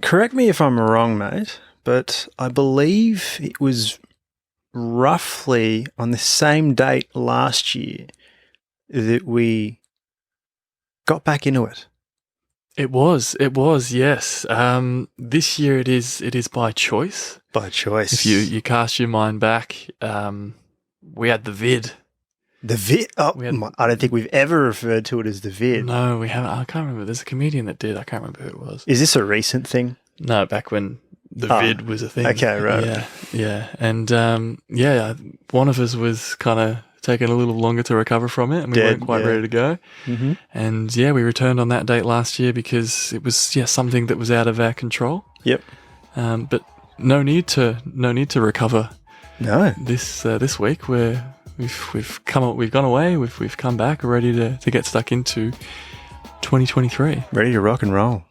Correct me if I'm wrong, mate, but I believe it was roughly on the same date last year that we got back into it. It was, yes. This year it is by choice. By choice. If you cast your mind back, we had the vid. The vid? Oh, I don't think we've ever referred to it as the vid. No, we haven't. I can't remember. There's a comedian that did. I can't remember who it was. Is this a recent thing? No, back when the vid was a thing. Okay, right. Yeah. And, one of us was kind of taking a little longer to recover from it, and we weren't quite ready to go. Mm-hmm. And, we returned on that date last year because it was, something that was out of our control. Yep. But no need to recover. No. This week we've gone away, we've come back, we're ready to get stuck into 2023. Ready to rock and roll.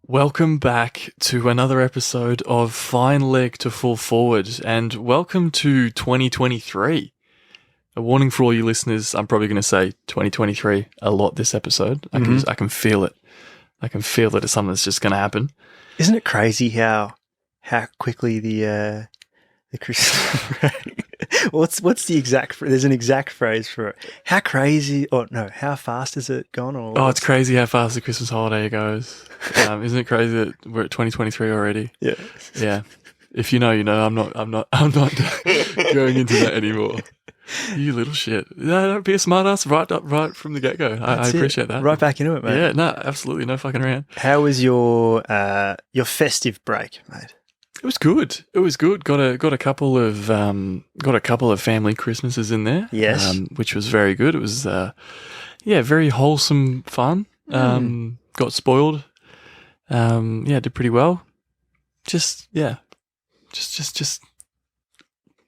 Welcome back to another episode of Fine Leg to Full Forward, and welcome to 2023. A warning for all you listeners, I'm probably going to say 2023 a lot this episode. I can feel it. I can feel that it's something that's just going to happen. Isn't it crazy how quickly the Christmas what's the exact there's an exact phrase for it. How crazy how fast has it gone? It's crazy how fast the Christmas holiday goes. Isn't it crazy that we're at 2023 already? Yeah. Yeah. If you know, you know. I'm not going into that anymore. You little shit. No, don't be a smartass right from the get-go. I appreciate that. Right back into it, mate. Yeah, no, absolutely no fucking around. How was your festive break, mate? It was good. Got a couple of family Christmases in there. Yes. Which was very good. It was very wholesome fun. Got spoiled. Did pretty well. Just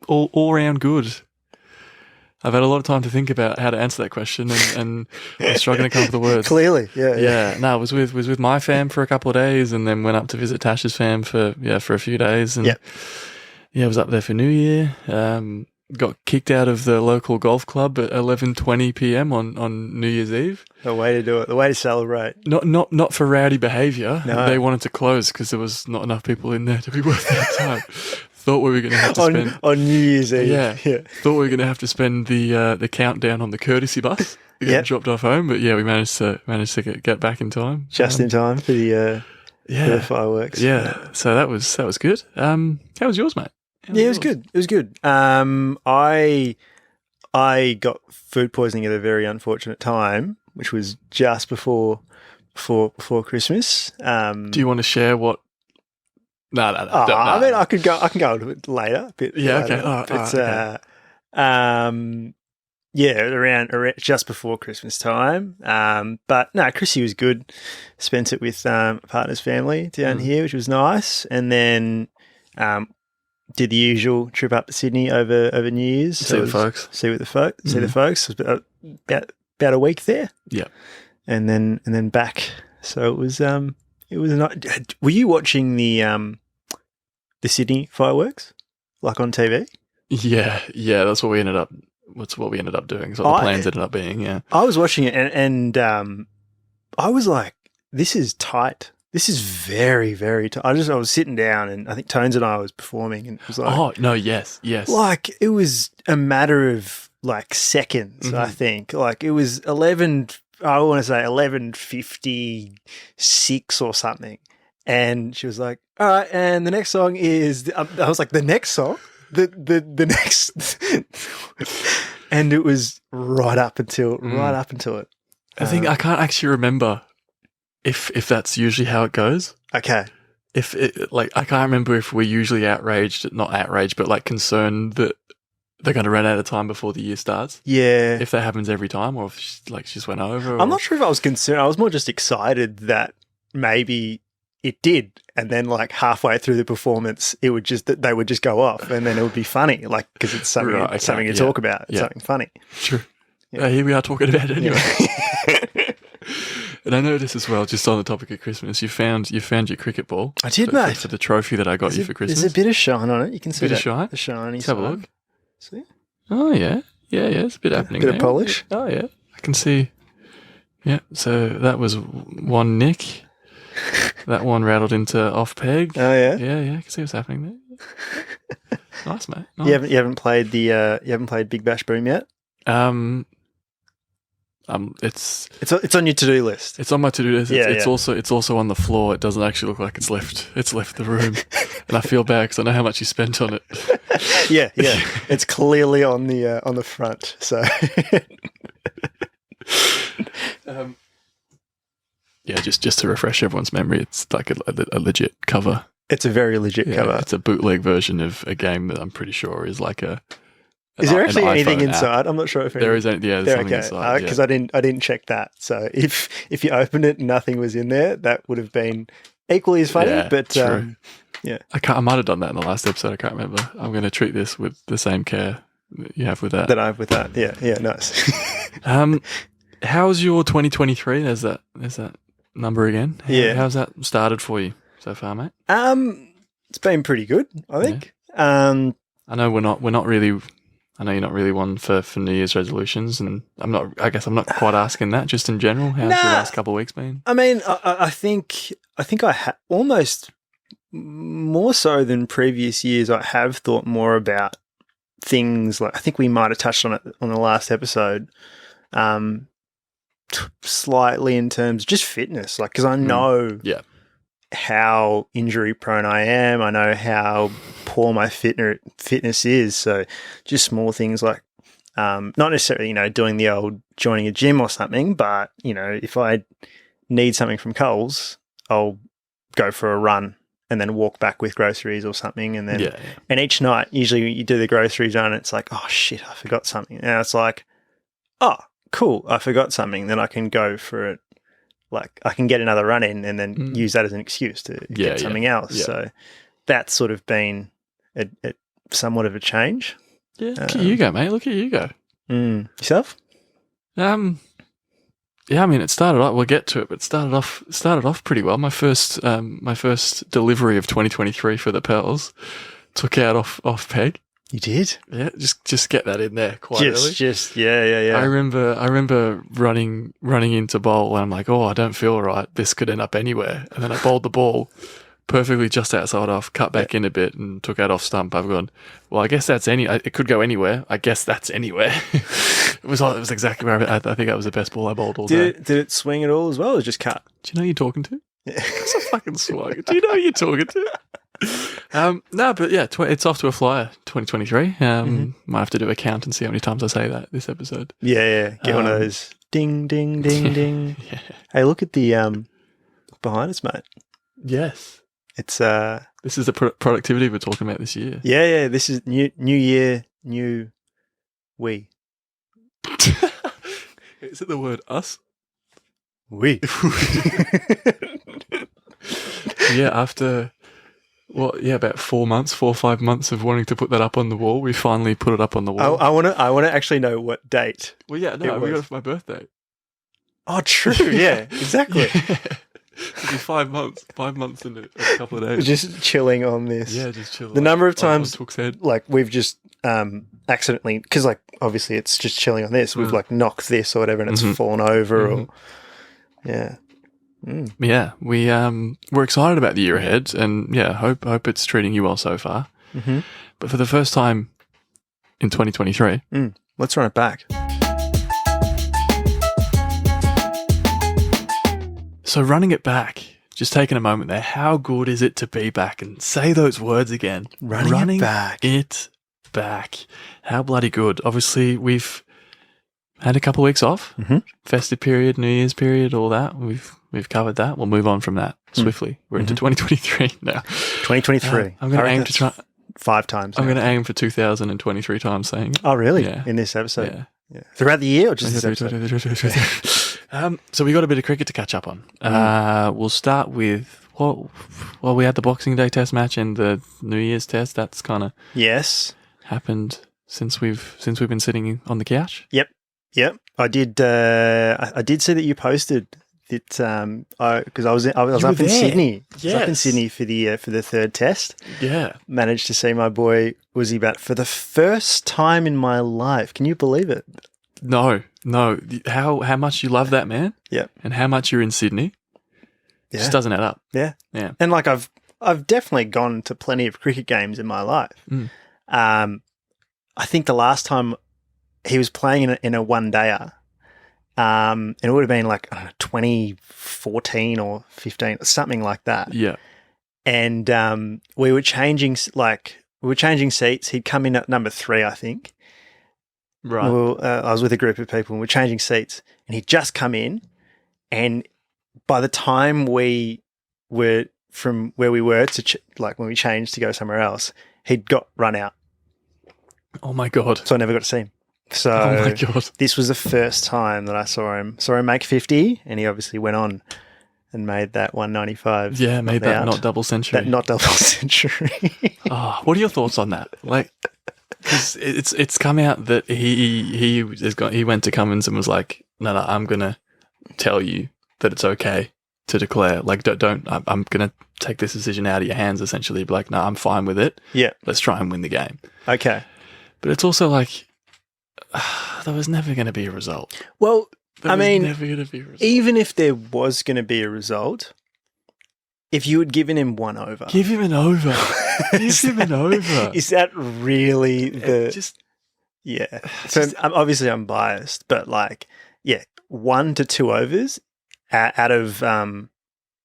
all around good. I've had a lot of time to think about how to answer that question, and I'm struggling to come up with the words. Clearly, yeah. No, I was with my fam for a couple of days, and then went up to visit Tash's fam for a few days, and I was up there for New Year. Got kicked out of the local golf club at 11:20 p.m. on New Year's Eve. The way to do it. The way to celebrate. Not for rowdy behaviour. No. They wanted to close because there was not enough people in there to be worth their time. Thought we were going to have to spend on New Year's Eve. Yeah. Thought we were going to have to spend the countdown on the courtesy bus to get dropped off home. But we managed to get back in time. Just in time for the fireworks. Yeah. So that was good. How was yours, mate? It was good. It was good. I got food poisoning at a very unfortunate time, which was just before Christmas. Do you want to share what? No. I mean, I can go a little bit later. Okay. Around just before Christmas time. But no, Chrissy was good. Spent it with partner's family down here, which was nice, and then did the usual trip up to Sydney over New Year's. See the folks. See the folks. It was about a week there. Yeah, and then back. So it was not. Were you watching the Sydney fireworks like on TV? Yeah. That's what we ended up. What's what we ended up doing? It's what the plans ended up being. Yeah, I was watching it and I was like, this is tight. This is very, very tight. I was sitting down and I think Tones and I was performing and it was like... Oh, no, yes. Like, it was a matter of, like, seconds, I think. Like, it was 11:56 or something. And she was like, all right, and the next song is... I was like, the next song? The next... And it was right up until it. I think I can't actually remember... If that's usually how it goes. Okay. I can't remember if we're usually not outraged, but like concerned that they're going to run out of time before the year starts. Yeah. If that happens every time, or if she just went over. I'm not sure if I was concerned. I was more just excited that maybe it did, and then like halfway through the performance, they would just go off, and then it would be funny, like because it's something something to talk about. It's something funny. Sure. Yeah. Here we are talking about it anyway. And I noticed as well, just on the topic of Christmas, you found your cricket ball. I did, mate. For the trophy that I got you for Christmas. There's a bit of shine on it. You can see Bit of that. shine? The shiny Let's side. have a look. See? Oh, yeah. Yeah, it's a bit happening Bit there. of polish. Oh, yeah. I can see. Yeah, so that was one nick. That one rattled into off peg. Oh, yeah? Yeah, I can see what's happening there. Nice, mate. Nice. You haven't played you haven't played Big Bash Boom yet? It's on your to-do list. It's on my to-do list. Yeah, It's also on the floor. It doesn't actually look like it's left the room, and I feel bad because I know how much you spent on it. Yeah. It's clearly on the front. So, yeah, just to refresh everyone's memory, it's like a legit cover. It's a very legit cover. It's a bootleg version of a game that I'm pretty sure is like a. Is there actually anything app. inside? I'm not sure if there is. There's something inside. Because I didn't check that. So if you opened it and nothing was in there, that would have been equally as funny. Yeah, but true. Yeah, I might have done that in the last episode. I can't remember. I'm going to treat this with the same care that you have with that. That I have with that. Yeah, nice. How's your 2023? There's that number again. How's that started for you so far, mate? It's been pretty good, I think. Yeah. I know we're not really. I know you're not really one for New Year's resolutions, and I guess I'm not quite asking that. Just in general, how's your last couple of weeks been? I mean, I think I almost more so than previous years. I have thought more about things like I think we might have touched on it on the last episode, slightly in terms of just fitness, like because I know how injury prone I am. I know how poor my fitness is. So just small things like not necessarily, doing the old joining a gym or something, but, if I need something from Coles, I'll go for a run and then walk back with groceries or something. And then, and each night, usually you do the groceries run, it's like, oh shit, I forgot something. And it's like, oh, cool, I forgot something. Then I can go for it. Like I can get another run in and then use that as an excuse to get something else. Yeah. So that's sort of been a somewhat of a change. Yeah, look at you go, mate. Look at you go. Yourself? Yeah, I mean, it started off. We'll get to it, but it started off pretty well. My first delivery of 2023 for the Pearls took out off peg. You did? Yeah, just get that in there quite early. Yeah. I remember running into bowl and I'm like, oh, I don't feel right. This could end up anywhere. And then I bowled the ball perfectly just outside off, cut back in a bit and took out off stump. I've gone, well, I guess that's it could go anywhere. I guess that's anywhere. It was exactly where I think that was the best ball I bowled all day. Did it swing at all as well or just cut? Do you know who you're talking to? Yeah. It's a fucking swag. Do you know who you're talking to? No, but yeah, it's off to a flyer, 2023. Might have to do a count and see how many times I say that this episode. Yeah. Get one of those ding, ding, ding, ding. Yeah. Hey, look at the behind us, mate. Yes. It's this is the productivity we're talking about this year. Yeah. This is new year, new we. Is it the word us? We. Yeah, after about 4 or 5 months of wanting to put that up on the wall, we finally put it up on the wall. I want to actually know what date. Well, yeah, no, we got it for my birthday. Oh, true. Yeah, exactly. Yeah. It'll be 5 months. 5 months in a couple of days. Just chilling on this. Yeah, just chilling. The number of times, head. like we've just accidentally, because like obviously it's just chilling on this. We've like knocked this or whatever, and it's fallen over. Or yeah. Yeah, we're excited about the year ahead, and hope it's treating you well so far. But for the first time in 2023, let's run it back. So running it back, just taking a moment there. How good is it to be back and say those words again? Running it back. How bloody good! Obviously, we've had a couple of weeks off, festive period, New Year's period, all that. We've covered that. We'll move on from that swiftly. We're into 2023 now. 2023. I'm going to aim to try 5 times. I'm going to aim for 2023 times saying it. Oh, really? Yeah. In this episode? Yeah. Throughout the year or just this episode? So we got a bit of cricket to catch up on. We'll start with we had the Boxing Day Test match and the New Year's Test. That's kind of happened since we've been sitting on the couch. Yep. I did see that you posted because I was You up were in there. Sydney. I was up in Yes. Sydney for the third test. Yeah. Managed to see my boy Uzi bat for the first time in my life. Can you believe it? No. How much you love that man? Yeah. And how much you're in Sydney? Yeah. Just doesn't add up. Yeah. Yeah. And like I've definitely gone to plenty of cricket games in my life. Mm. I think the last time he was playing in a one-dayer, and it would have been like, I don't know, 2014 or 15, something like that. Yeah. And we were changing seats. He'd come in at number 3, I think. Right. I was with a group of people and we're changing seats, and he'd just come in, and by the time we were from where we were to when we changed to go somewhere else, he'd got run out. Oh my God. So I never got to see him. So Oh my God. this was the first time that I saw him make 50, and he obviously went on and made that 195. Yeah, made that out. not double century. That not double century. Oh, what are your thoughts on that? Like, because it's come out that he went to Cummins and was like, no, I'm gonna tell you that it's okay to declare. Like, don't I'm gonna take this decision out of your hands. Essentially, be like, no, I'm fine with it. Yeah. Let's try and win the game. Okay. But it's also like, there was never going to be a result. Well, Never going to be a result. even if there was going to be a result, if you had given him one over, Give him an over. Give him an over. is that really the? Just Yeah. So obviously I'm biased, but 1 to 2 overs out of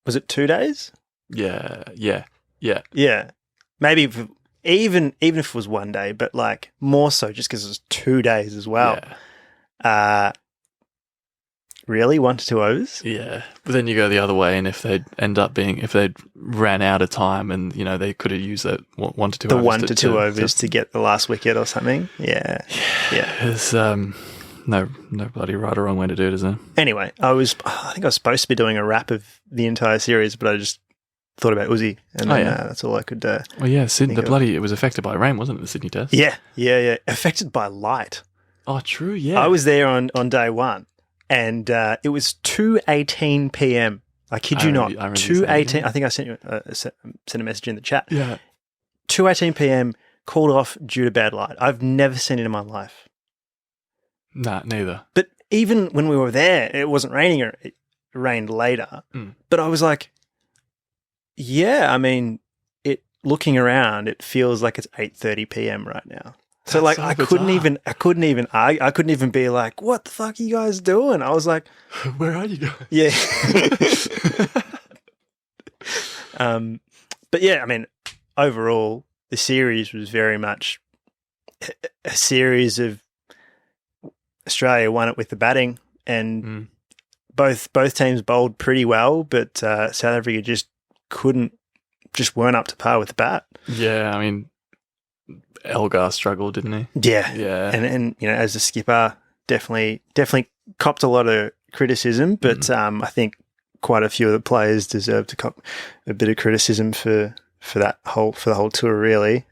was it 2 days? yeah. Yeah. Maybe even if it was 1 day, but more so just because it was 2 days as well. Yeah. Really, 1 to 2 overs? Yeah, but then you go the other way, and if they'd ran out of time, and they could have used that 1 to 2 The overs 1 to 2 overs to get the last wicket or something. Yeah. There's no bloody right or wrong way to do it, is there? Anyway, I think I was supposed to be doing a wrap of the entire series, but I just thought about Uzi, and then that's all I could. Well, yeah, it was affected by rain, wasn't it? The Sydney Test. Yeah. Affected by light. Oh, true. Yeah, I was there on day 1, and it was 2:18 p.m. I kid you not, 2:18. I think I sent you sent a message in the chat. Yeah, 2:18 p.m. called off due to bad light. I've never seen it in my life. nah, neither. But even when we were there, it wasn't raining. It rained later. Mm. But I was like, yeah, I mean, looking around, it feels like it's 8:30 p.m. right now. So That's I so couldn't even argue. I couldn't even be like, what the fuck are you guys doing? I was like, Where are you guys? yeah. But yeah, I mean, overall, the series was very much a series of Australia won it with the batting, and both teams bowled pretty well, but South Africa just weren't up to par with the bat. Yeah, I mean, Elgar struggled, didn't he? Yeah. Yeah. And as a skipper, definitely copped a lot of criticism, but I think quite a few of the players deserve to cop a bit of criticism for the whole tour, really.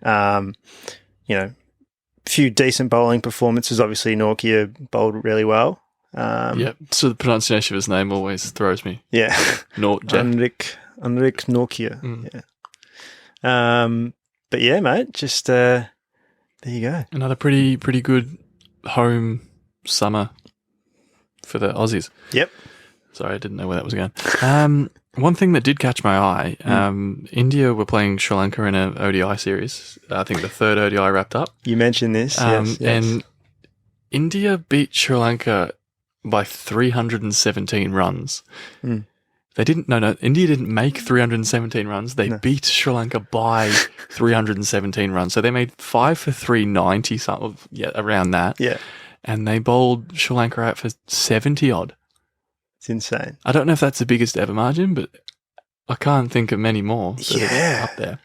Few decent bowling performances. Obviously, Norkia bowled really well. Yeah. So the pronunciation of his name always throws me. Yeah. Norkia. Anrik Norkia. Yeah. But yeah, mate, just there you go. Another pretty good home summer for the Aussies. Yep. Sorry, I didn't know where that was going. One thing that did catch my eye, India were playing Sri Lanka in an ODI series. I think the third ODI wrapped up. You mentioned this, yes. And India beat Sri Lanka by 317 runs. They didn't. No. India didn't make 317 runs. They beat Sri Lanka by 317 runs. So they made 5 for 390, something, around that. Yeah. And they bowled Sri Lanka out for 70 odd. It's insane. I don't know if that's the biggest ever margin, but I can't think of many more that are up there.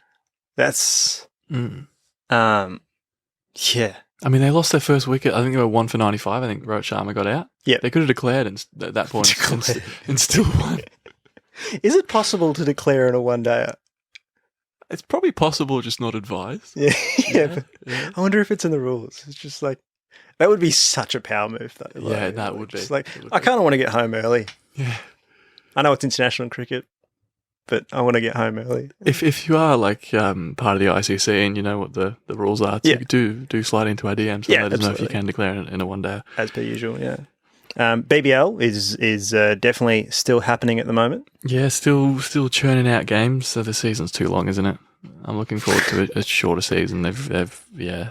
That's yeah. I mean, they lost their first wicket. I think they were 1 for 95. I think Rohit Sharma got out. Yeah. They could have declared at that point and still won. Is it possible to declare in a one-dayer? It's probably possible, just not advised. Yeah. Yeah. I wonder if it's in the rules. It's just like, that would be such a power move, though. Yeah, that would be. Just like, I kind of want to get home early. Yeah. I know it's international cricket, but I want to get home early. If you are like part of the ICC and you know what the rules are, do slide into our DMs and let us know if you can declare it in a one day. As per usual, yeah. BBL is definitely still happening at the moment. Yeah, still churning out games. So the season's too long, isn't it? I'm looking forward to a shorter season. They've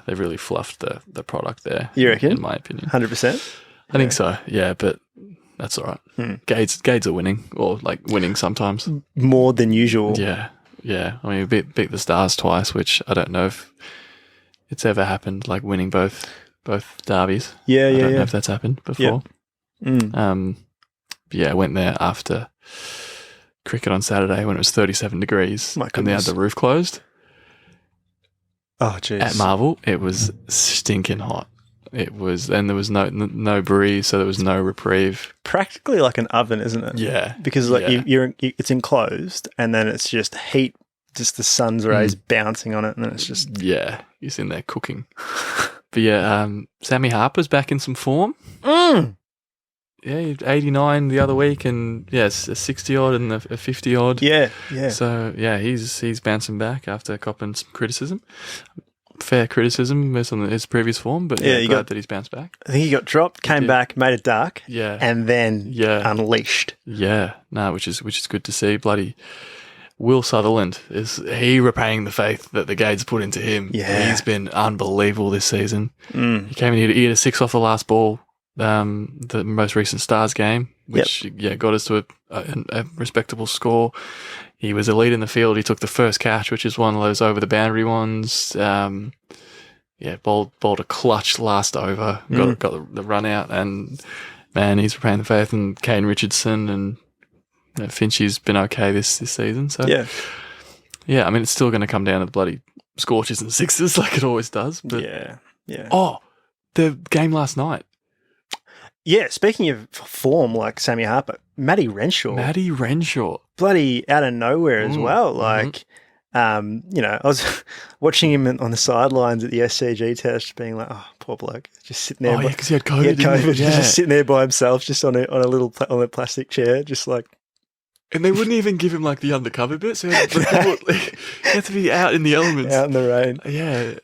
really fluffed the product there. You reckon? In my opinion, 100%. I think so. Yeah, but that's all right. Gades are winning, or like winning sometimes more than usual. Yeah. I mean, we beat the Stars twice, which I don't know if it's ever happened. Like winning both derbies. I don't know if that's happened before. I went there after cricket on Saturday when it was 37 degrees and they had the roof closed. Oh, jeez. At Marvel, it was stinking hot. It was, and there was no breeze, so there was no reprieve. Practically like an oven, isn't it? Yeah, because like it's enclosed, and then it's just heat, just the sun's rays bouncing on it, and then it's just you're in there cooking. But Sammy Harper's back in some form. Yeah, 89 the other week, and a 60 odd and a 50 odd. Yeah. So he's bouncing back after copping some criticism. Fair criticism based on his previous form, but glad that he's bounced back. I think he got dropped, came back, made it dark, and then unleashed. Yeah, which is good to see. Bloody Will Sutherland, is he repaying the faith that the Gades put into him? Yeah, he's been unbelievable this season. He came in here, he had a 6 off the last ball, the most recent Stars game, which got us to a respectable score. He was elite in the field. He took the first catch, which is one of those over the boundary ones. Bowled a clutch last over, got the run out, and man, he's repaying the faith. And Kane Richardson and Finchie's been okay this season. So I mean, it's still going to come down to the bloody scorches and sixes like it always does. But Oh, the game last night. Yeah, speaking of form, like Sammy Harper, Matty Renshaw, bloody out of nowhere as well. Like, I was watching him on the sidelines at the SCG test, being like, "Oh, poor bloke, just sitting there." Oh, because he had COVID. Just sitting there by himself, just on a plastic chair, just like. And they wouldn't even give him like the undercover bit, so he had to be out in the elements, out in the rain. Yeah.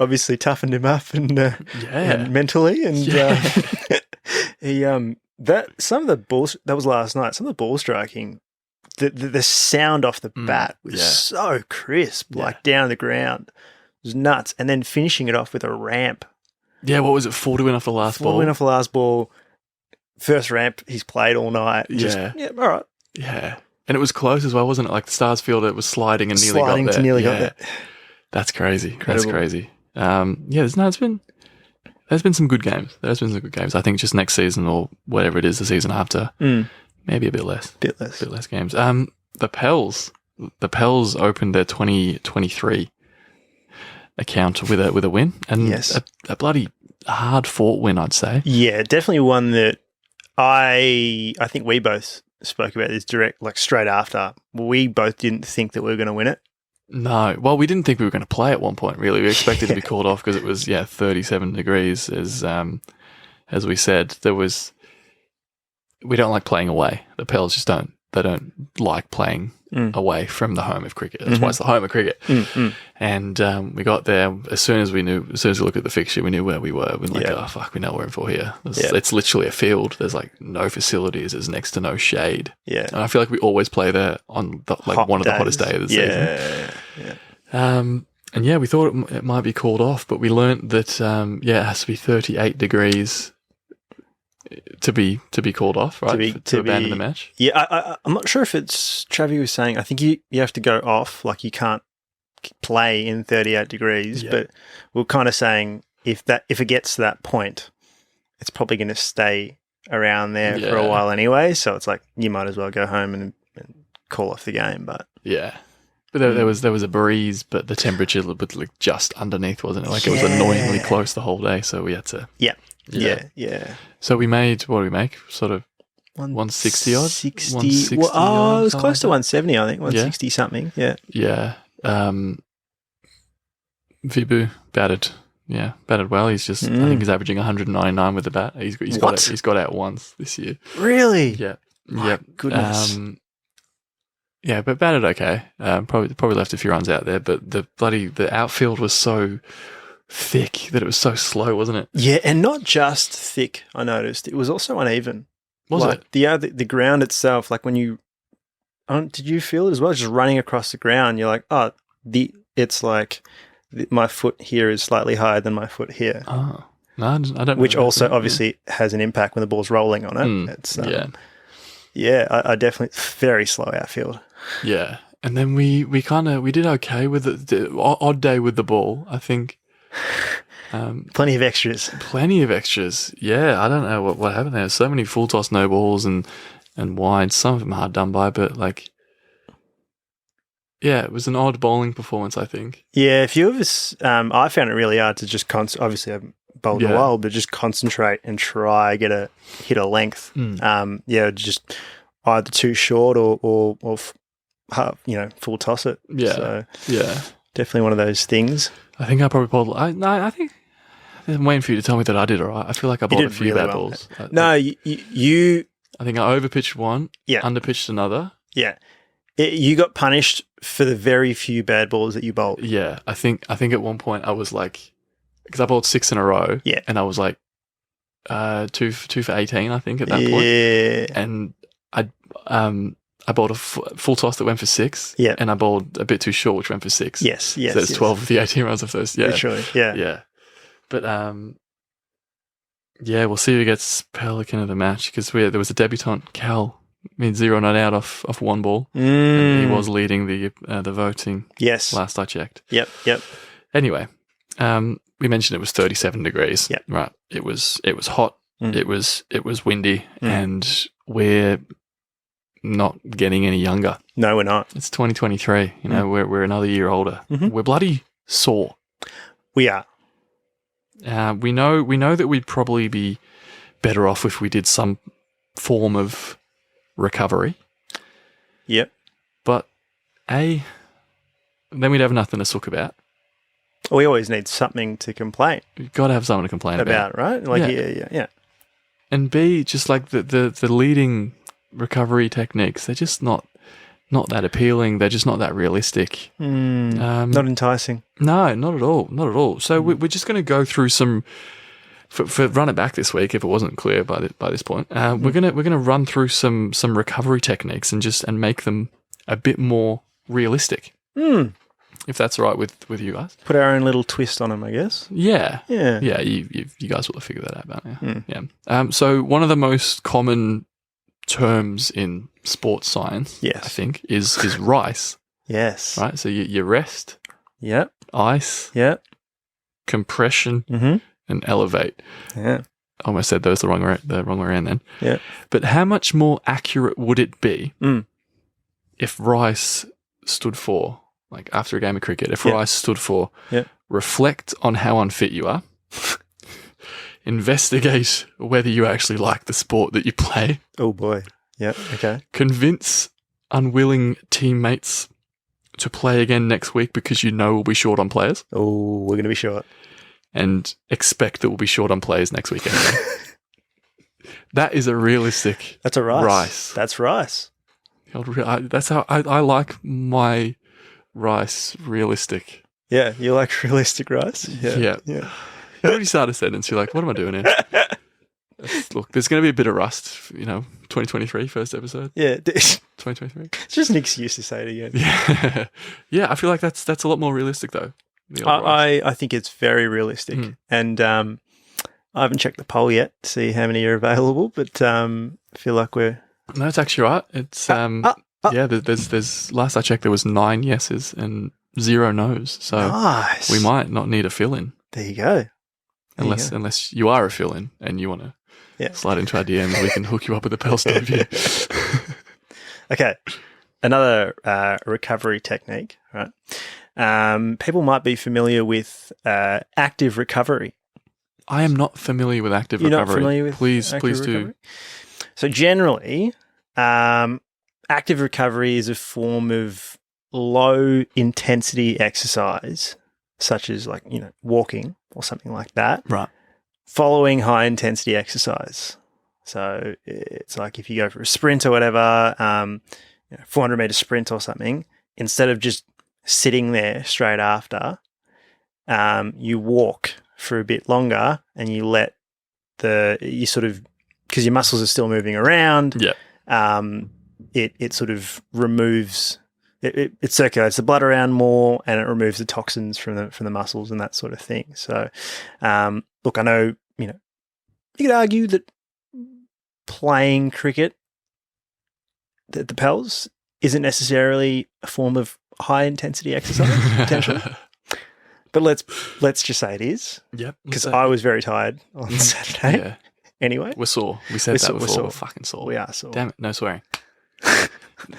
Obviously toughened him up and mentally, and he some of the balls that was last night. Some of the ball striking, the sound off the bat was so crisp, like down the ground, it was nuts. And then finishing it off with a ramp. Yeah, what was it? 4 to win off the last ball. 4 to win off the last ball. First ramp he's played all night. All right. Yeah, and it was close as well, wasn't it? Like the Stars field, it was sliding and nearly got there. That's crazy. Incredible. That's crazy. There's been some good games. I think just next season or whatever it is, the season after, maybe a bit less. Bit less games. The Pels opened their 2023 account with a win, and a bloody hard fought win, I'd say. Yeah, definitely one that I think we both spoke about this straight after. We both didn't think that we were going to win it. No. Well, we didn't think we were going to play at one point, really. We expected to be called off because it was, 37 degrees, as we said. We don't like playing away. The Pels just don't like playing away from the home of cricket. That's why it's the home of cricket. And we got there, as soon as we looked at the fixture, we knew where we were. We're like, oh, fuck, we know what we're in for here. It's literally a field. There's like no facilities. There's next to no shade. Yeah. And I feel like we always play there on one of the hottest days of the season. Yeah. We thought it might be called off, but we learnt that, it has to be 38 degrees to be called off, right? To abandon the match. Yeah, I'm not sure if it's Travi was saying. I think you have to go off, like you can't play in 38 degrees. Yeah. But we're kind of saying if it gets to that point, it's probably going to stay around there for a while anyway. So it's like you might as well go home and call off the game. But but there was a breeze, but the temperature was like just underneath, wasn't it? Like it was annoyingly close the whole day, so we had to. Yeah. So we made, what did we make? Sort of 160 odd? 160. Well, it was close to 170, I think. 160 something. Yeah. Yeah. Vibu batted well. He's just, I think he's averaging 199 with the bat. He's got out once this year. Really? Yeah. My goodness. Yeah, but batted okay. Probably left a few runs out there, but the outfield was so thick that it was so slow, wasn't it? Yeah, and not just thick, I noticed. It was also uneven. Was like it? The ground itself, like when you did you feel it as well? Just running across the ground, you're like, it's like my foot here is slightly higher than my foot here. Oh. No, I don't. Which also obviously has an impact when the ball's rolling on it. It's I definitely very slow outfield. Yeah, and then we did okay with the odd day with the ball. I think plenty of extras. Yeah, I don't know what happened there. So many full toss no balls and wides. Some of them hard done by, but yeah, it was an odd bowling performance, I think. Yeah, a few of us, I found it really hard to just obviously I've bowled a while, but just concentrate and try hit a length. Just either too short or full toss it. Yeah, so, yeah, definitely one of those things. I think I probably bowled. I think I'm waiting for you to tell me that I did all right. I feel like I bowled a few bad balls. No, you. I think I overpitched one. Yeah, underpitched another. Yeah. You got punished for the very few bad balls that you bowled. Yeah, I think at one point I was like, because I bowled 6 in a row. Yeah, and I was like, 2 for 18, I think at that point. Yeah, and I bowled a full toss that went for 6. Yeah, and I bowled a bit too short, which went for 6. Yes. So there's 12 of the 18 runs of those. Yeah, literally. Yeah, yeah. But yeah, we'll see who gets Pelican of the match because there was a debutant, Cal. 0 not out off one ball. And he was leading the voting. Yes. Last I checked. Yep. Anyway, we mentioned it was 37 degrees. Yep. Right. It was hot. It was windy, and we're not getting any younger. No, we're not. It's 2023. You know, we're another year older. We're bloody sore. We are. We know that we'd probably be better off if we did some form of recovery. Yep. But then we'd have nothing to sook about. We always need something to complain. You've got to have something to complain about, right? Yeah. And B, just like the leading recovery techniques, they're just not that appealing. They're just not that realistic. Not enticing. No, not at all. So we're just going to go through some. For run it back this week, if it wasn't clear by this point, we're gonna run through some recovery techniques and make them a bit more realistic. If that's all right with you guys. Put our own little twist on them, I guess. Yeah. Yeah. You guys will have figured that out, yeah. So one of the most common terms in sports science, yes, I think, is RICE. Yes. Right. So you rest. Yep. Ice. Yep. Compression. And elevate. Yeah. I almost said those the wrong way around then. Yeah. But how much more accurate would it be if RICE stood for, like after a game of cricket, if RICE stood for reflect on how unfit you are, investigate whether you actually like the sport that you play. Oh boy. Yeah. Okay. Convince unwilling teammates to play again next week because you know we'll be short on players. Oh, we're going to be short. And expect that we'll be short on players next weekend. That is a realistic. That's a RICE. That's RICE. That's how I like my RICE realistic. Yeah, you like realistic RICE? Yeah. You already started a sentence. You're like, what am I doing here? Look, there's going to be a bit of rust, 2023, first episode. Yeah. 2023. It's just an excuse to say it again. Yeah. Yeah, I feel like that's a lot more realistic, though. I think it's very realistic. And I haven't checked the poll yet to see how many are available, but I feel like we're... No, it's actually right. It's, yeah, there's last I checked, there was 9 yeses and 0 no's. So nice. We might not need a fill-in. There you go. Unless you are a fill-in and you want to slide into our DMs, we can hook you up with a Pel stove here. Okay. Another recovery technique, right? People might be familiar with active recovery. I am not familiar with active recovery. You're not familiar with please recovery? do. So generally, active recovery is a form of low intensity exercise, such as walking or something like that. Right. Following high intensity exercise. So it's like if you go for a sprint or whatever, 400-meter sprint or something, instead of just sitting there straight after, you walk for a bit longer and you let you sort of, because your muscles are still moving around. Yeah. It sort of removes. It circulates the blood around more, and it removes the toxins from the muscles and that sort of thing. So, look, I know you could argue that playing cricket at the Pels isn't necessarily a form of high intensity exercise potentially, but let's just say it is. Yep. Because I was very tired on Saturday. Yeah. Anyway, We're sore. We said that before. We're fucking sore. We are sore. Damn it! No swearing.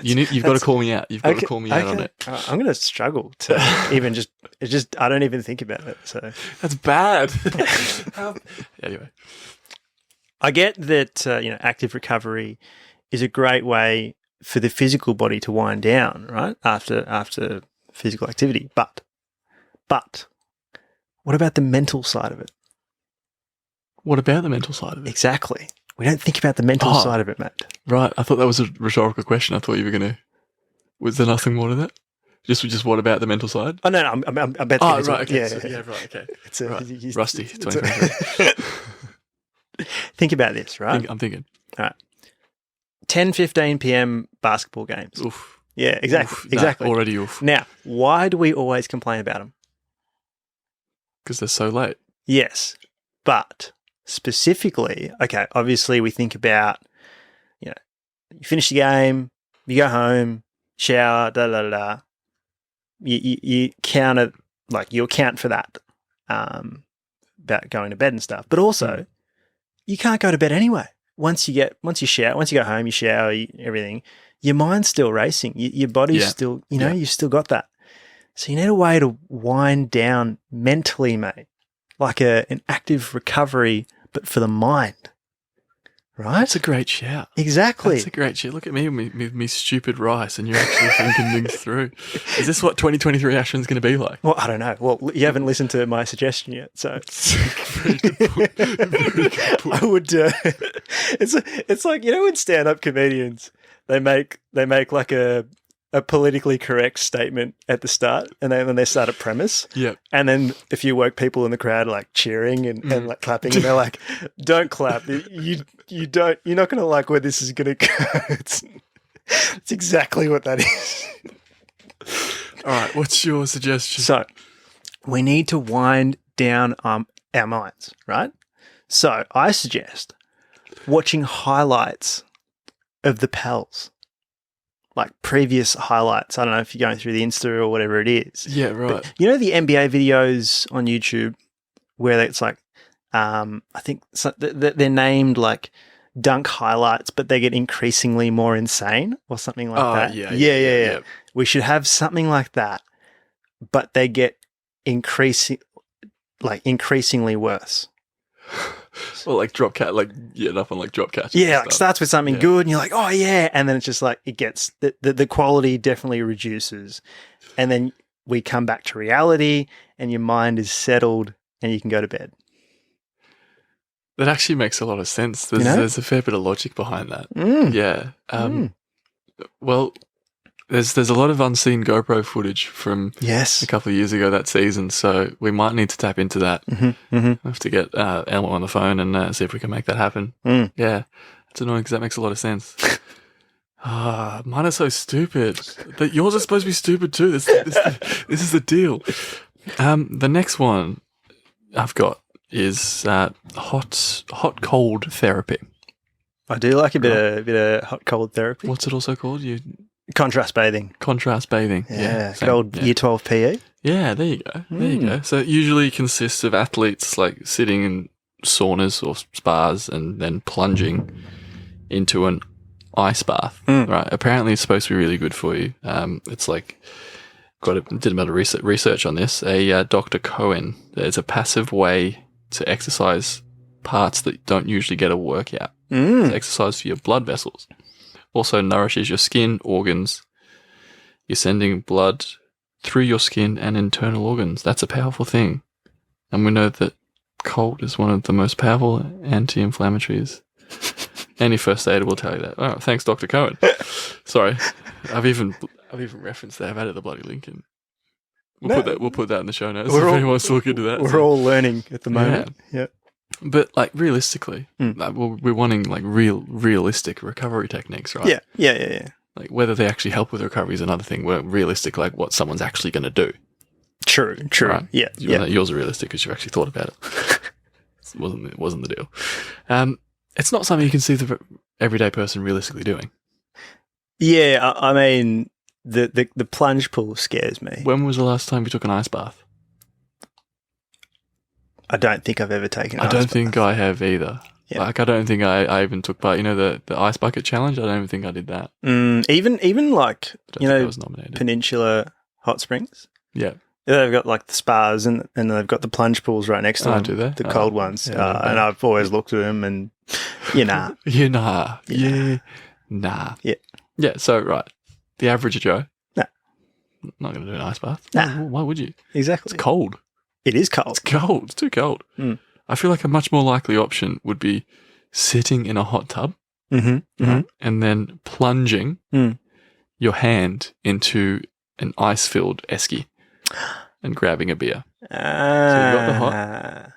You've got to call me out. You've got to call me out on it. I'm going to struggle to even just. It's just I don't even think about it. So that's bad. Anyway, I get that active recovery is a great way for the physical body to wind down, right, after physical activity. But what about the mental side of it? What about the mental side of it? Exactly. We don't think about the mental side of it, Matt. Right. I thought that was a rhetorical question. I thought you were going to. Was there nothing more to that? Just what about the mental side? Oh no, I'm about to get into right. it. Okay. Yeah, So, yeah. Right. Okay. It's right. Rusty. 2023. Think about this, right? I'm thinking. All right. 10:15 p.m. basketball games. Oof. Yeah, exactly. Oof. Exactly. Nah, already oof. Now, why do we always complain about them? Because they're so late. Yes, but specifically, okay, obviously we think about, you finish the game, you go home, shower, You count it, like you account for that about going to bed and stuff. But also, you can't go to bed anyway. Once you go home, you shower, everything, your mind's still racing. Your body's still, you've still got that. So you need a way to wind down mentally, mate, like an active recovery, but for the mind, right? That's a great shout. Exactly. That's a great shout. Look at me with me stupid rice, and you're actually thinking things through. Is this what 2023 action's going to be like? Well, I don't know. Well, you haven't listened to my suggestion yet, so very good point. Very good point. I would. It's like when stand-up comedians they make like a politically correct statement at the start, and then they start a premise. Yeah. And then a few woke people in the crowd are like cheering and like clapping, and they're like, "Don't clap. You don't. You're not going to like where this is going to go." It's exactly what that is. All right. What's your suggestion? So we need to wind down our minds, right? So I suggest watching highlights of the Pels. Like previous highlights. I don't know if you're going through the Insta or whatever it is. Yeah, right. But you know the NBA videos on YouTube where it's like, I think they're named like dunk highlights, but they get increasingly more insane or something like that. Yeah. We should have something like that, but they get increasingly worse. Well, like drop cat, nothing like drop catch. Yeah, like starts with something good, and you're like, oh yeah, and then it's just like it gets the quality definitely reduces, and then we come back to reality, and your mind is settled, and you can go to bed. That actually makes a lot of sense. There's a fair bit of logic behind that. Yeah. Well, there's a lot of unseen GoPro footage from a couple of years ago that season, so we might need to tap into that. I have to get Elmo on the phone and see if we can make that happen. Yeah, it's annoying because that makes a lot of sense. Mine are so stupid. Yours are supposed to be stupid too. This is the deal. The next one I've got is hot cold therapy. I do like a bit of hot cold therapy. What's it also called? Contrast bathing. Yeah. Good old Year 12 PE. Yeah, there you go. So it usually consists of athletes like sitting in saunas or spas and then plunging into an ice bath. Right. Apparently it's supposed to be really good for you. It's like did a bit of research on this. Dr. Cohen, there's a passive way to exercise parts that don't usually get a workout. It's exercise for your blood vessels. Also nourishes your skin, organs. You're sending blood through your skin and internal organs. That's a powerful thing. And we know that cold is one of the most powerful anti-inflammatories Any first aider will tell you that. Oh, thanks, Dr. Cohen. Sorry, I've even referenced that. I've added the bloody link in. We'll put that in the show notes if anyone wants to look into that. We're all learning at the moment. Yeah. But like realistically, we're wanting like realistic recovery techniques, right? Yeah. Like whether they actually help with recovery is another thing. We're realistic, like what someone's actually going to do. True. Right? Yeah. Yours are realistic because you've actually thought about it. It wasn't the deal. It's not something you can see the everyday person realistically doing. Yeah, I mean, the plunge pool scares me. When was the last time you took an ice bath? I don't think I've ever taken an I ice don't bath. think I have either. Yeah. Like, I don't think I even took part. You know, the ice bucket challenge? I don't even think I did that. Even like, I was nominated. Peninsula Hot Springs. Yeah. They've got like the spas and they've got the plunge pools right next to them. Do they? The cold ones. Yeah, and I've always looked at them and, nah. Nah. Yeah, so, right. The average Joe? Nah. Not going to do an ice bath? Nah. Why would you? Exactly. It's cold. It is cold. It's cold. It's too cold. I feel like a much more likely option would be sitting in a hot tub and then plunging your hand into an ice-filled esky and grabbing a beer. So you got the hot,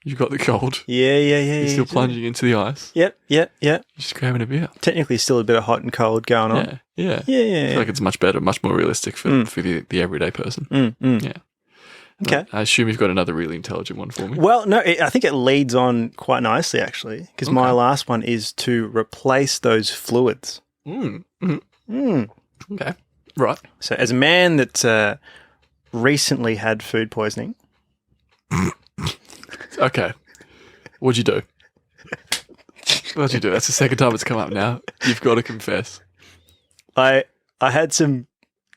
you got the cold. Yeah. You're still plunging into the ice. Yep. You're just grabbing a beer. Technically still a bit of hot and cold going on. Yeah. I Yeah. feel like it's much better, much more realistic for the everyday person. Yeah. Okay. I assume you've got another really intelligent one for me. Well, no, I think it leads on quite nicely, actually, because my last one is to replace those fluids. Okay. Right. So as a man that recently had food poisoning. Okay. What'd you do? That's the second time it's come up now. You've got to confess. I had some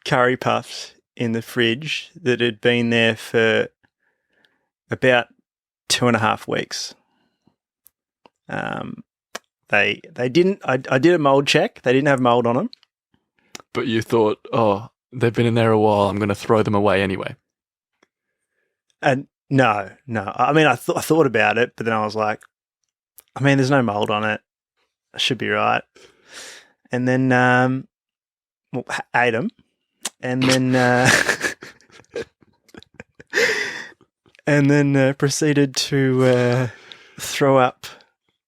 curry puffs in the fridge that had been there for about 2.5 weeks. They didn't. I did a mold check. They didn't have mold on them. But you thought, oh, they've been in there a while. I'm going to throw them away anyway. And no. I mean, I thought about it, but then I was like, I mean, there's no mold on it. I should be right. And then, ate them. And then proceeded to throw up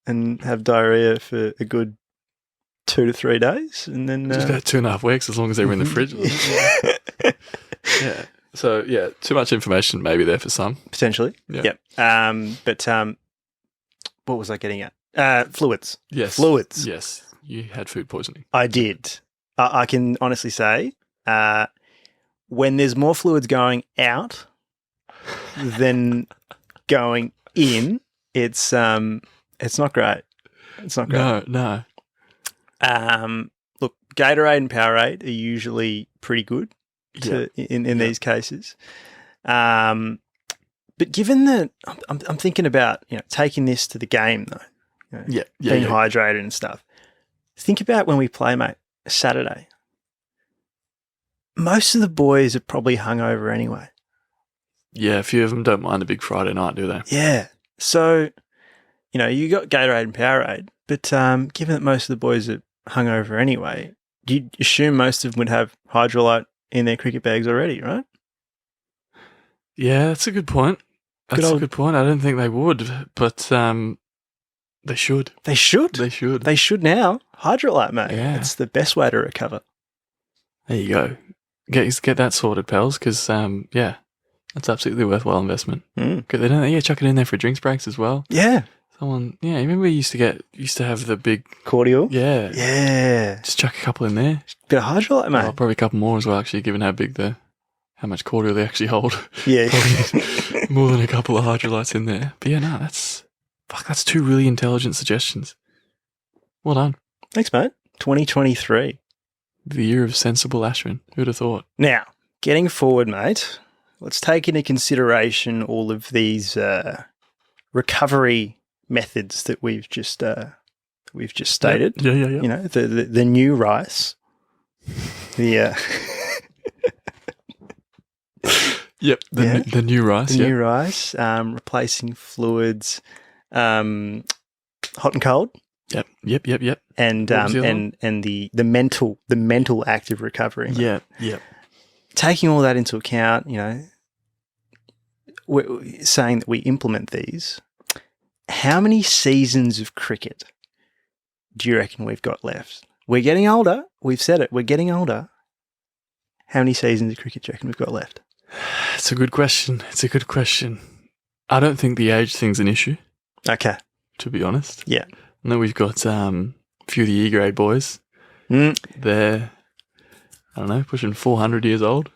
and have diarrhea for a good 2 to 3 days, and then just about 2.5 weeks, as long as they were in the fridge. Yeah. So too much information maybe there for some potentially. Yeah. Yep. But what was I getting at? Fluids. Yes. Fluids. Yes. You had food poisoning. I did. I can honestly say, when there's more fluids going out than going in, it's not great. It's not great. No. Look, Gatorade and Powerade are usually pretty good in these cases. But given that I'm thinking about taking this to the game though, being hydrated and stuff. Think about when we play, mate, Saturday. Most of the boys are probably hungover anyway. Yeah, a few of them don't mind a big Friday night, do they? Yeah. So, you got Gatorade and Powerade, but given that most of the boys are hungover anyway, you'd assume most of them would have Hydrolyte in their cricket bags already, right? Yeah, that's a good point. That's a good point. I don't think they would, but they should. They should. They should. They should now. Hydrolyte, mate. Yeah. It's the best way to recover. There you go. Get that sorted, pals, because, that's absolutely a worthwhile investment. Because they don't, chuck it in there for drinks breaks as well. Yeah. You remember we used to have the big cordial? Yeah. Yeah. Just chuck a couple in there. Bit of Hydrolyte, mate. Oh, probably a couple more as well, actually, given how much cordial they actually hold. Yeah. More than a couple of Hydrolytes in there. But yeah, no, that's 2 really intelligent suggestions. Well done. Thanks, mate. 2023. The year of sensible Ashwin. Who'd have thought? Now, getting forward, mate, let's take into consideration all of these recovery methods that we've just stated. Yeah. The new rice. The Yep. The new rice. The new rice. Replacing fluids. Hot and cold. Yep. And What was the other one? and the mental act of recovering. Yep. Taking all that into account, we're saying that we implement these. How many seasons of cricket do you reckon we've got left? We're getting older. We've said it. We're getting older. How many seasons of cricket do you reckon we've got left? It's a good question. I don't think the age thing's an issue, Okay. to be honest. Yeah. I know we've got a few of the E grade boys. They're, I don't know, pushing 400 years old.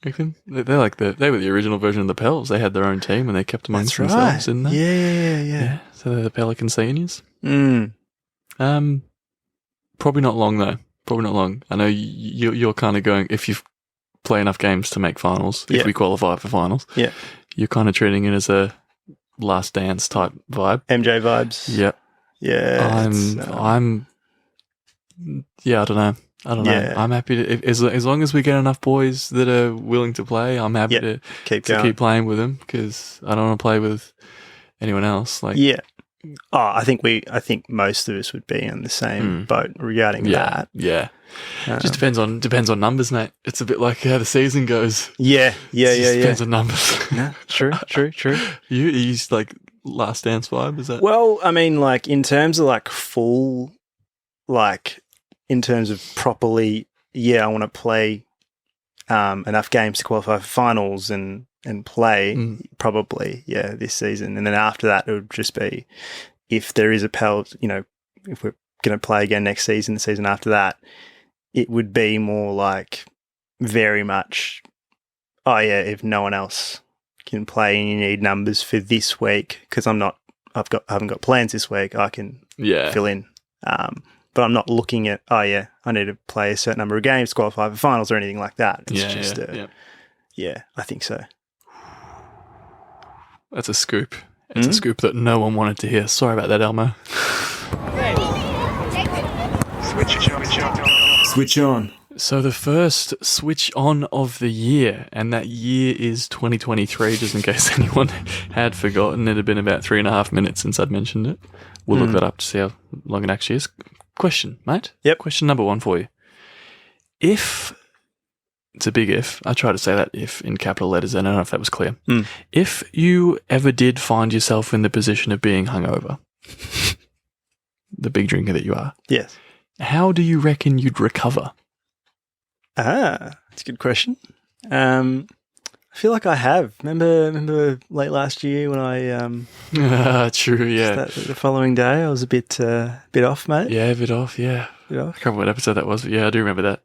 I reckon. They were the original version of the Pels. They had their own team and they kept amongst themselves, didn't they? Yeah. So they're the Pelican seniors. Mm. Probably not long though. Probably not long. I know you're kind of going, if you play enough games to make finals, if we qualify for finals, you're kind of treating it as a last dance type vibe. MJ vibes. Yep. Yeah. I don't know. Yeah. I'm happy to, as long as we get enough boys that are willing to play, I'm happy to keep playing with them because I don't want to play with anyone else. I think most of us would be in the same boat regarding that. Yeah. Just depends on numbers, mate. It's a bit like how the season goes. Yeah. Depends on numbers. No, true. You use like last dance vibe, is that? Well, I mean, like in terms of like full, like in terms of properly, I want to play enough games to qualify for finals and play probably, this season. And then after that, it would just be if there is a Pels, if we're going to play again next season, the season after that, it would be more like very much, if no one else can play and you need numbers for this week because I haven't got plans this week, I can fill in. But I'm not looking at, I need to play a certain number of games to qualify for finals or anything like that. It's I think so. That's a scoop. It's a scoop that no one wanted to hear. Sorry about that, Elmo. Switch on. So the first switch on of the year, and that year is 2023, just in case anyone had forgotten. It had been about 3.5 minutes since I'd mentioned it. We'll look that up to see how long it actually is. Question, mate. Yep. Question number 1 for you. If, it's a big if, I try to say that if in capital letters, I don't know if that was clear. If you ever did find yourself in the position of being hungover, the big drinker that you are, yes, how do you reckon you'd recover? That's a good question. I feel like I have. Remember late last year when I true, yeah. The following day I was a bit off, mate. Yeah, a bit off, yeah. Bit off. I can't remember what episode that was, but yeah, I do remember that.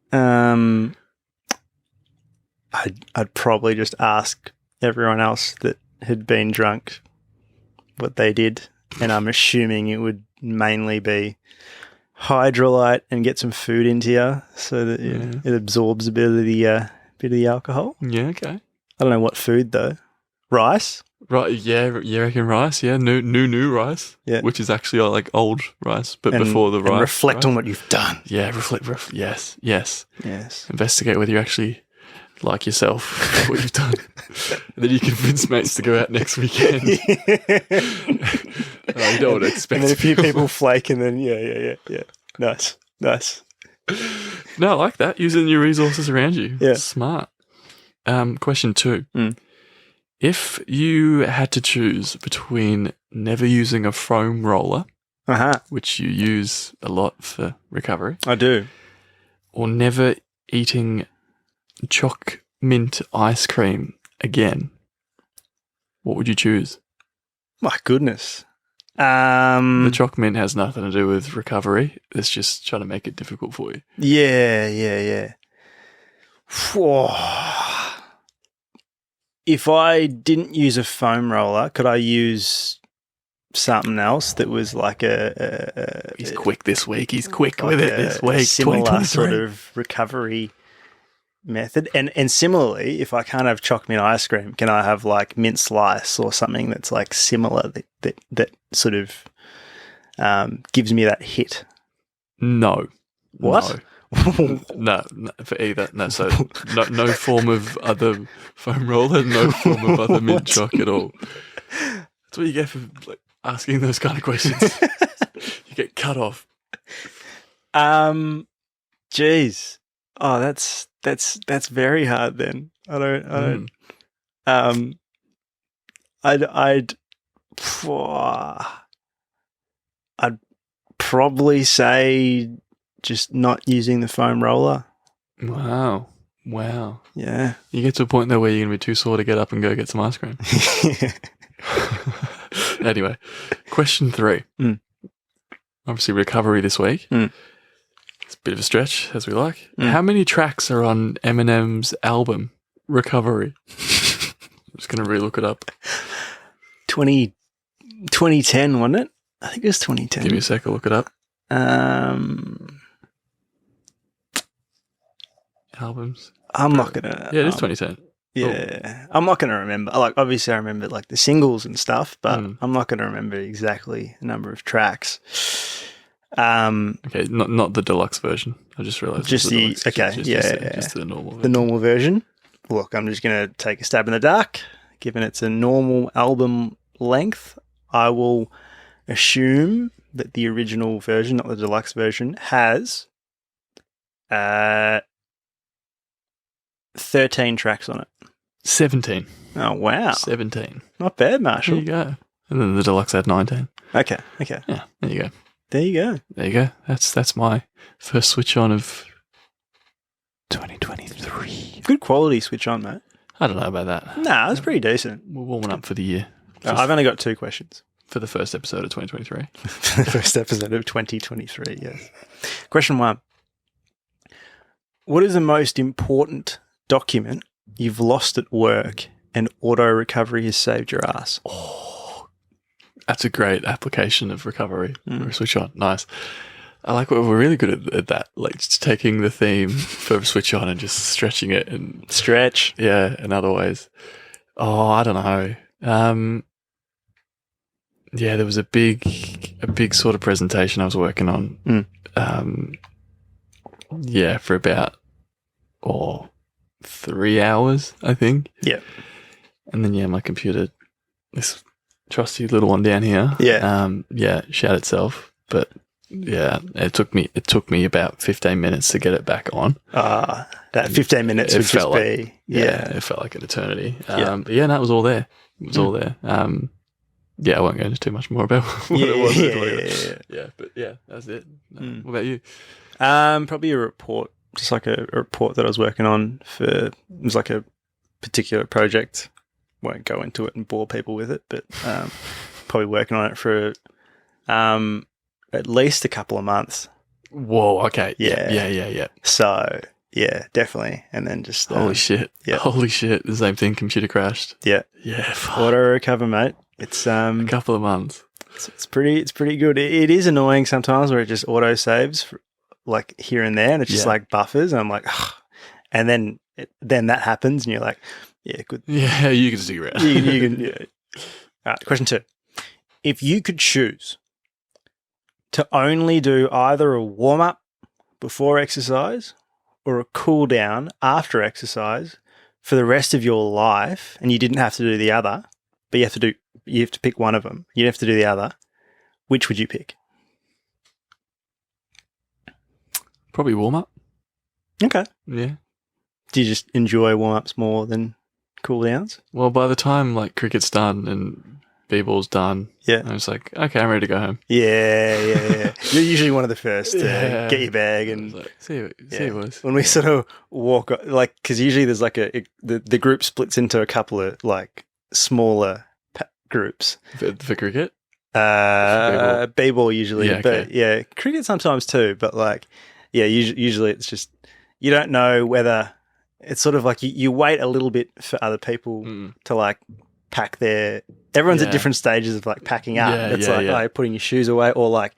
I'd probably just ask everyone else that had been drunk what they did, and I'm assuming it would mainly be hydrolyte and get some food into you so that it absorbs a bit of the alcohol. Yeah, okay. I don't know what food though. Rice? Right, yeah, you reckon rice? Yeah, new rice. Yeah, which is actually like old rice, but before the rice. And reflect on what you've done. Yeah, yes. Investigate whether you actually like yourself, what you've done. And then you convince mates to go out next weekend. You don't want to expect. And then a few people flake, and then yeah. Nice. No, I like that. Using your resources around you. Yeah, smart. Question 2. If you had to choose between never using a foam roller, which you use a lot for recovery, I do, or never eating choc mint ice cream again, what would you choose? My goodness. The choc mint has nothing to do with recovery. It's just trying to make it difficult for you. Yeah. Whoa. If I didn't use a foam roller, could I use something else that was like He's quick this week. He's quick with it this week. Similar sort of recovery method. And similarly, if I can't have choc mint ice cream, can I have like mint slice or something that's like similar that sort of gives me that hit? No. What? No. No, for either. No, so no form of other foam roller, no form of other mint choc at all. That's what you get for like, asking those kind of questions. You get cut off. Geez. Oh, that's very hard then. I don't I'd probably say just not using the foam roller. Wow. Yeah. You get to a point there where you're going to be too sore to get up and go get some ice cream. Anyway, question 3. Obviously, recovery this week. It's a bit of a stretch, as we like. How many tracks are on Eminem's album, Recovery? I'm just going to relook it up. 2010, wasn't it? I think it was 2010. Give me a sec, I'll look it up. Albums. I'm not going to... Yeah, it is 2010. Yeah. I'm not going to remember. Like, obviously, I remember like the singles and stuff, but I'm not going to remember exactly the number of tracks. Okay, not the deluxe version. I just realised. Just the... Deluxe, Okay, just the normal version. The normal version. Look, I'm just going to take a stab in the dark. Given it's a normal album length, I will assume that the original version, not the deluxe version, has 13 tracks on it. 17. Oh, wow. 17. Not bad, Marshall. There you go. And then the deluxe had 19. Okay. Yeah, there you go. There you go. That's my first switch on of 2023. Good quality switch on, mate. I don't know about that. Nah, it's pretty decent. We're warming up for the year. I've only got 2 questions. For the first episode of 2023. The first episode of 2023, yes. Question 1. What is the most important document you've lost at work and auto recovery has saved your ass? Oh, that's a great application of recovery. Switch on. Nice. I like what we're really good at that. Like just taking the theme for switch on and just stretching it and stretch. Yeah, in other ways. Oh, I don't know. Yeah, there was a big sort of presentation I was working on. Yeah, for about 3 hours, I think. Yeah. And then my computer, this trusty little one down here. Yeah. Shat itself. But yeah, it took me about 15 minutes to get it back on. That 15 minutes would just be it felt like an eternity. But yeah, no, it was all there. It was all there. Yeah, I won't go into too much more about what it was. Yeah, but yeah, that's it. What about you? Probably a report, just like a report that I was working on it was like a particular project. Won't go into it and bore people with it, but probably working on it for at least a couple of months. Whoa, okay. Yeah. So, yeah, definitely. And then just... Holy shit. Yeah. Holy shit. The same thing, computer crashed. Yeah. Yeah. Auto recover, mate. It's a couple of months. It's pretty good. It is annoying sometimes where it just auto saves like here and there and it just like buffers and I'm like, ugh. And then that happens and you're like, yeah, good. Yeah, you can stick around. you can, yeah. All right, question 2. If you could choose to only do either a warm-up before exercise or a cool down after exercise for the rest of your life and you didn't have to do the other, but you have to pick one of them. You have to do the other. Which would you pick? Probably warm-up. Okay. Yeah. Do you just enjoy warm-ups more than cool downs? Well, by the time like cricket's done and b-ball's done, I was like, okay, I'm ready to go home. Yeah. You're usually one of the first to get your bag and like, see you boys. When we sort of walk, like, because usually there's like the group splits into a couple of like smaller groups for cricket. B-ball usually, but cricket sometimes too. But like, usually it's just you don't know whether it's sort of like you wait a little bit for other people to like pack their. Everyone's at different stages of like packing up. It's like putting your shoes away, or like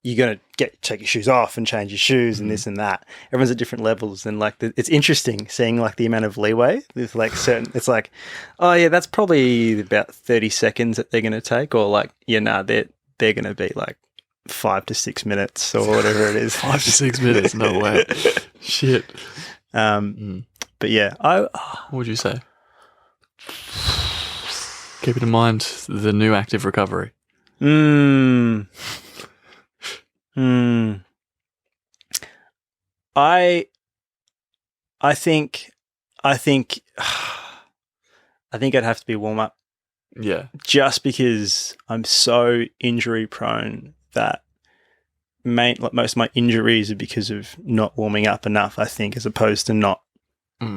you're gonna take your shoes off and change your shoes and this and that. Everyone's at different levels, and like it's interesting seeing like the amount of leeway with like certain. It's like, oh yeah, that's probably about 30 seconds that they're gonna take, or like they're gonna be like 5 to 6 minutes or whatever it is. 5 to 6 minutes, no way. Shit. But yeah, what would you say? Keeping in mind the new active recovery. Hmm. I think I think I'd have to be warm up Yeah. just because I'm so injury prone that most of my injuries are because of not warming up enough, I think, as opposed to not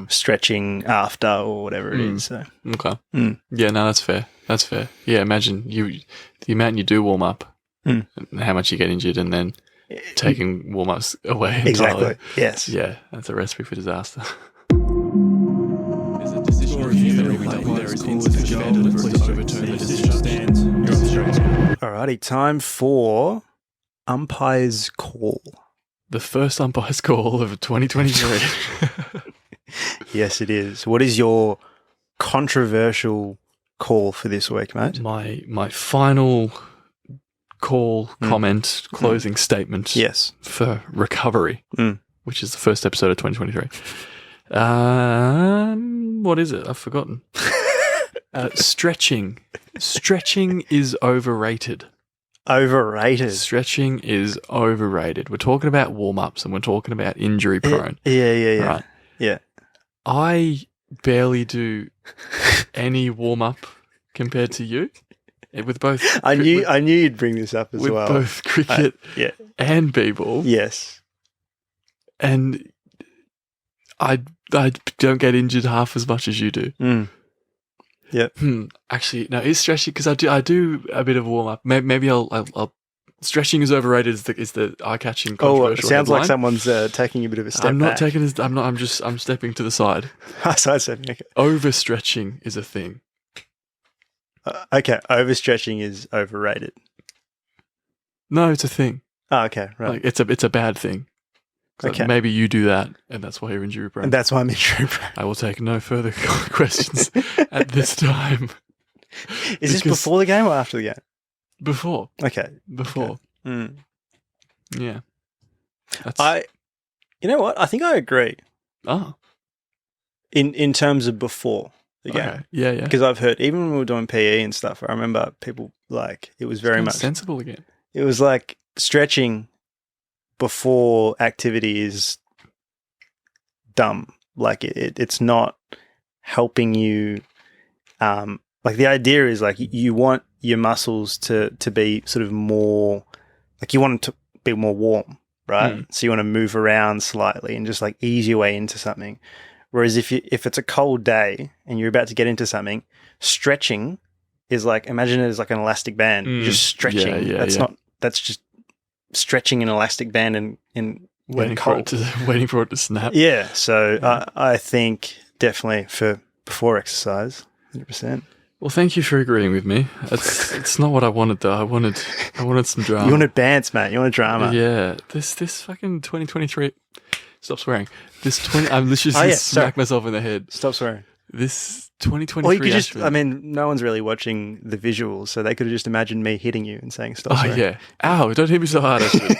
stretching after or whatever it is. So. Okay. Yeah, no, that's fair. That's fair. Yeah, imagine the amount you do warm up and how much you get injured and then taking warm-ups away entirely. Exactly, yes. Yeah, that's a recipe for disaster. Alrighty, time for umpire's call. The first umpire's call of 2023. Yes, it is. What is your controversial call for this week, mate? My final call, comment, closing statement. Yes. For recovery, which is the first episode of 2023. What is it? I've forgotten. Stretching. Stretching is overrated. Overrated. Stretching is overrated. We're talking about warm-ups and we're talking about injury prone. Yeah. Right? Yeah. I barely do any warm-up compared to you. With both, I knew you'd bring this up as well. With both cricket and b-ball. Yes. And I don't get injured half as much as you do. Yep. Actually, no, it's stretching because I do a bit of warm up. Maybe I'll stretching is overrated. Is the eye catching controversial? Oh, it sounds headline. like someone's taking a bit of a step. I'm not back. taking. I'm stepping to the side. Side stepping. Okay. Overstretching is a thing. Okay, overstretching is overrated. No, it's a thing. Oh, okay, right. Like it's a bad thing. So okay. Maybe you do that, and that's why you're injury prone. And that's why I'm injury prone. I will take no further questions at this time. Is this before the game or after the game? Before. Okay. Before. Okay. Yeah. You know what? I think I agree. Oh. In terms of before the game. Okay. Yeah. Because I've heard, even when we were doing PE and stuff, I remember people it was very much sensible again. It was like stretching before activity is dumb. Like it's not helping you. Like the idea is like you want your muscles to be sort of more, like you want them to be more warm, right? So you want to move around slightly and just like ease your way into something. Whereas if it's a cold day and you're about to get into something, stretching is like, imagine it as like an elastic band. You're just stretching. That's just stretching an elastic band in waiting for it to snap. Yeah. So I think definitely for before exercise, 100%. Well, thank you for agreeing with me. It's not what I wanted though. I wanted some drama. You wanted bands, mate. You wanted drama. Yeah. This fucking 2023. Stop swearing. I'm literally smack myself in the head. Stop swearing. This 2023. Or you could just, I mean, no one's really watching the visuals, so they could have just imagined me hitting you and saying stop swearing. Oh, yeah. Ow, don't hit me so hard, actually.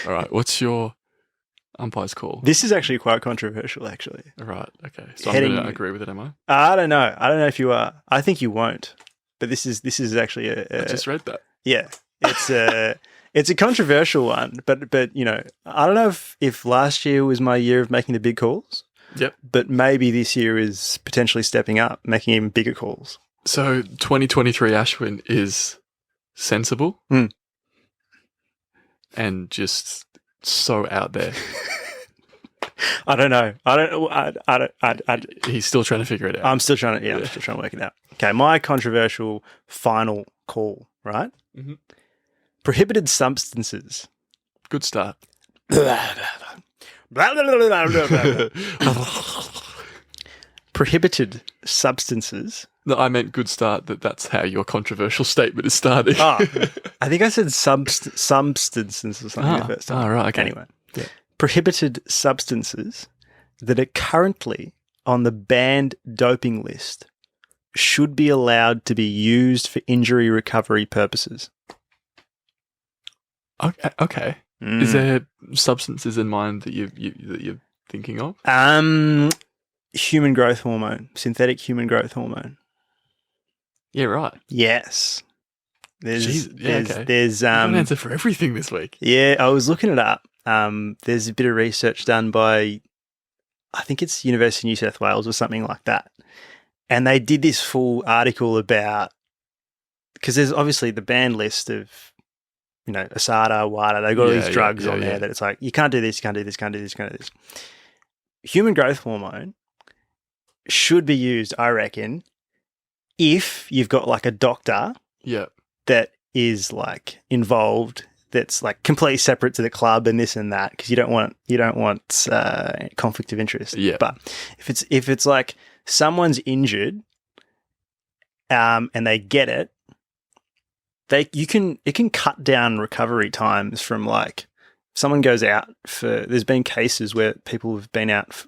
All right, what's your umpire's call? This is actually quite controversial, actually. Right, okay. So I'm going to agree with it, am I? I don't know. I don't know if you are. I think you won't. But this is actually I just read that. Yeah. It's a controversial one, but you know, I don't know if last year was my year of making the big calls. Yep. But maybe this year is potentially stepping up, making even bigger calls. So 2023 Ashwin is sensible and just so out there. I don't know. He's still trying to figure it out. I'm still trying to work it out. Okay, my controversial final call, right? Mm-hmm. Prohibited substances. Good start. Prohibited substances. No, I meant good start. That's how your controversial statement is starting. I think I said substances or something the first time. Oh, right. Okay. Anyway, prohibited substances that are currently on the banned doping list should be allowed to be used for injury recovery purposes. Okay. Is there substances in mind that you're thinking of? Human growth hormone, synthetic human growth hormone. Yeah, right. Yes. Okay. There's You got an answer for everything this week. Yeah, I was looking it up. There's a bit of research done by, I think it's University of New South Wales or something like that. And they did this full article about, because there's obviously the banned list of, Asada, WADA, they've got all these drugs on there that it's like, you can't do this, you can't do this, you can't do this, you can't do this. Human growth hormone should be used, I reckon, if you've got like a doctor that is like involved, that's like completely separate to the club and this and that, because you don't want conflict of interest. Yeah. But if it's like someone's injured, and they get it, it can cut down recovery times from like someone goes out for. There's been cases where people have been out,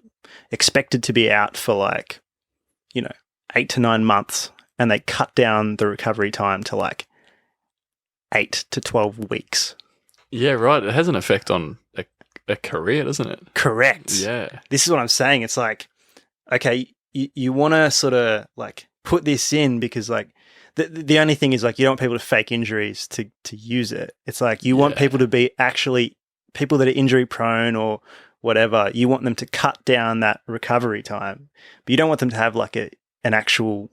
expected to be out for like 8 to 9 months, and they cut down the recovery time to like 8 to 12 weeks. Yeah, right. It has an effect on a career, doesn't it? Correct. Yeah. This is what I'm saying. It's like, okay, you want to sort of like put this in because like the only thing is like you don't want people to fake injuries to use it. It's like you want people to be actually people that are injury prone or whatever. You want them to cut down that recovery time, but you don't want them to have like an actual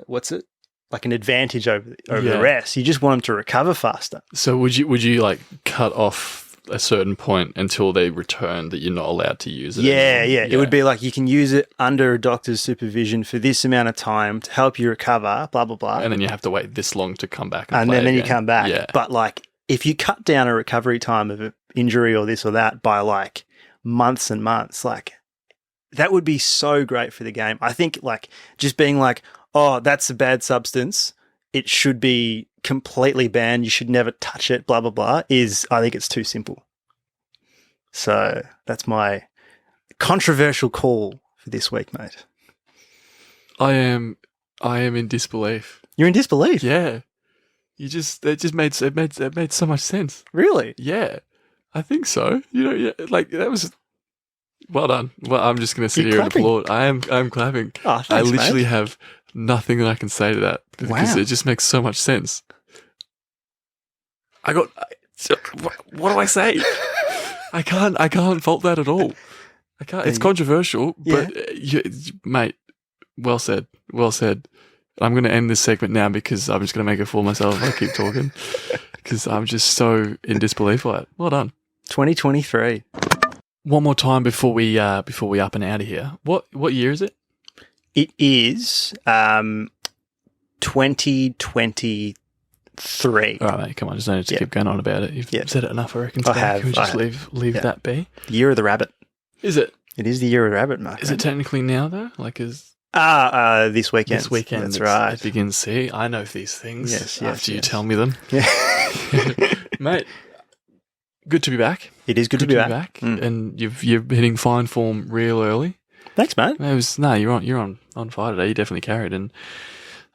what's it? Like an advantage over the rest. You just want them to recover faster. So would you like cut off a certain point until they return that you're not allowed to use it? Yeah. It would be like you can use it under a doctor's supervision for this amount of time to help you recover, blah, blah, blah. And then you have to wait this long to come back and then again. you come back. Yeah. But like if you cut down a recovery time of an injury or this or that by like months and months, like that would be so great for the game. I think like just being like, oh, that's a bad substance, it should be completely banned, you should never touch it, blah, blah, blah, I think it's too simple. So that's my controversial call for this week, mate. I am in disbelief. You're in disbelief? Yeah. It made so much sense. Really? Yeah. I think so. Like that was well done. Well, I'm just going to sit here and applaud. I'm clapping. Oh, thanks, I literally mate. have nothing that I can say to that because it just makes so much sense. What do I say? I can't fault that at all. I can't. It's controversial, but mate, well said. I'm going to end this segment now because I'm just going to make it for myself if I keep talking because I'm just so in disbelief by it. Well done. 2023. One more time before we up and out of here. What year is it? It is 2023. All right, mate. Come on, just don't need to keep going on about it. You've said it enough, I reckon. I have. Can we just leave that be? The year of the rabbit. Is it? It is the year of the rabbit, Mark. Is it technically now though? Like this weekend. This weekend. That's right. It begins. See, I know these things. Yes. After you tell me them. Yeah. Mate. Good to be back. It is good to be back. And you're hitting fine form real early. Thanks, mate. You're on fire today. You definitely carried, and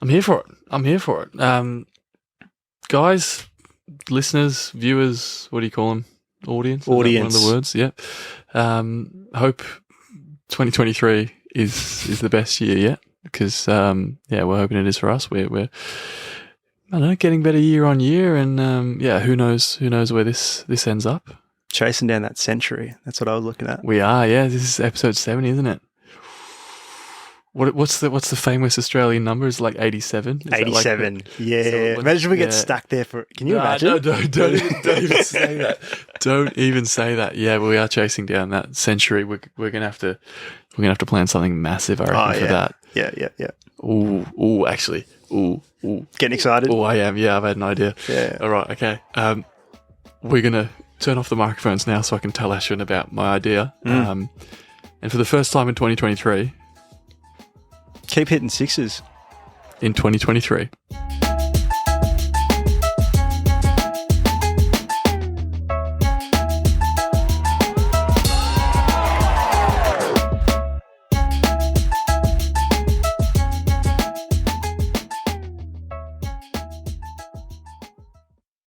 I'm here for it. Guys, listeners, viewers, what do you call them? Audience. Audience. One of the words. Yep. Hope 2023 is the best year yet because we're hoping it is for us. We're I don't know, getting better year on year, and who knows where this ends up. Chasing down that century. That's what I was looking at. We are, yeah. This is episode 70, isn't it? What's the famous Australian number? Is it like 87? 87. Like yeah. So imagine we get stuck there for. Can you imagine? No, don't even say that. Don't even say that. Yeah, we are chasing down that century. We're gonna have to plan something massive, I reckon, for that. Yeah. Ooh, actually. Ooh. Getting excited? Oh, I am. Yeah, I've had an idea. Yeah. All right. Okay. We're gonna turn off the microphones now so I can tell Ashwin about my idea. And for the first time in 2023, keep hitting sixes. In 2023,